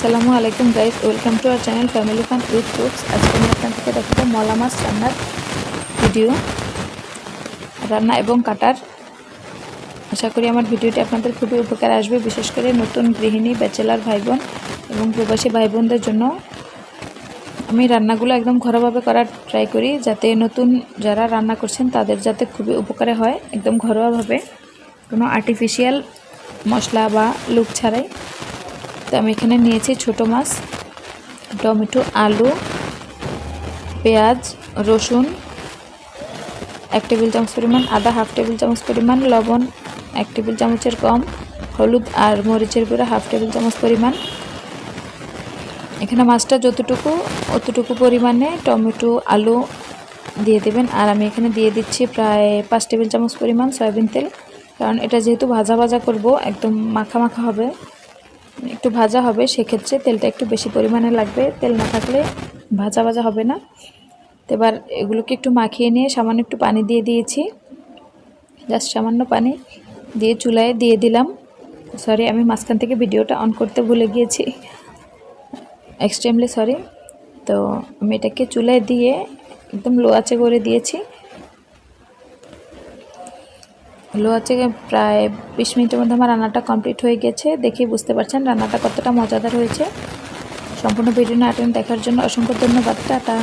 আসসালামু আলাইকুম guys, welcome to our channel family fun with cooks. আজকে আমি আপনাদেরকে দেখাবো মলা মাছ রান্নার ভিডিও, রান্না এবং কাটার। আশা করি আমার ভিডিওটি আপনাদের খুবই উপকার আসবে, বিশেষ করে নতুন গৃহিণী, ব্যাচেলার ভাই বোন এবং প্রবাসী ভাই বোনদের জন্য। আমি রান্নাগুলো একদম ঘরোয়াভাবে করার ট্রাই করি, যাতে নতুন যারা রান্না করছেন তাদের যাতে খুবই উপকারে হয়, একদম ঘরোয়াভাবে, কোনো আর্টিফিশিয়াল মশলা বা লুক ছাড়াই। তো আমি এখানে নিয়েছি ছোটো মাছ, টমেটো, আলু, পেঁয়াজ, রসুন 1 টেবিল চামচ পরিমাণ, আদা 1/2 টেবিল চামচ পরিমাণ, লবণ 1 টেবিল চামচের কম, হলুদ আর মরিচের গুঁড়া 1/2 টেবিল চামচ পরিমাণ। এখানে মাছটা যতটুকু অতটুকু পরিমাণে টমেটো, আলু দিয়ে দেবেন। আর আমি এখানে দিয়ে দিচ্ছি প্রায় 5 টেবিল চামচ পরিমাণ সয়াবিন তেল, কারণ এটা যেহেতু ভাজা ভাজা করব, একদম মাখা মাখা হবে, একটু ভাজা হবে, সেক্ষেত্রে তেলটা একটু বেশি পরিমাণে লাগবে। তেল না থাকলে ভাজা ভাজা হবে না। তো এবার এগুলোকে একটু মাখিয়ে নিয়ে সামান্য একটু পানি দিয়ে দিয়েছি, জাস্ট সামান্য পানি দিয়ে চুলায় দিয়ে দিলাম। সরি, আমি মাঝখান থেকে ভিডিওটা অন করতে ভুলে গিয়েছি, এক্সট্রিমলি সরি। তো আমি এটাকে চুলায় দিয়ে একদম লো আঁচে করে দিয়েছি। লো আঁচে প্রায় 20 মিনিটের মধ্যে আমার রান্নাটা কমপ্লিট হয়ে গেছে। দেখেই বুঝতে পারছেন রান্নাটা কতটা মজাদার হয়েছে। সম্পূর্ণ ভিডিও না দেখার জন্য অসংখ্য ধন্যবাদ। টাটা।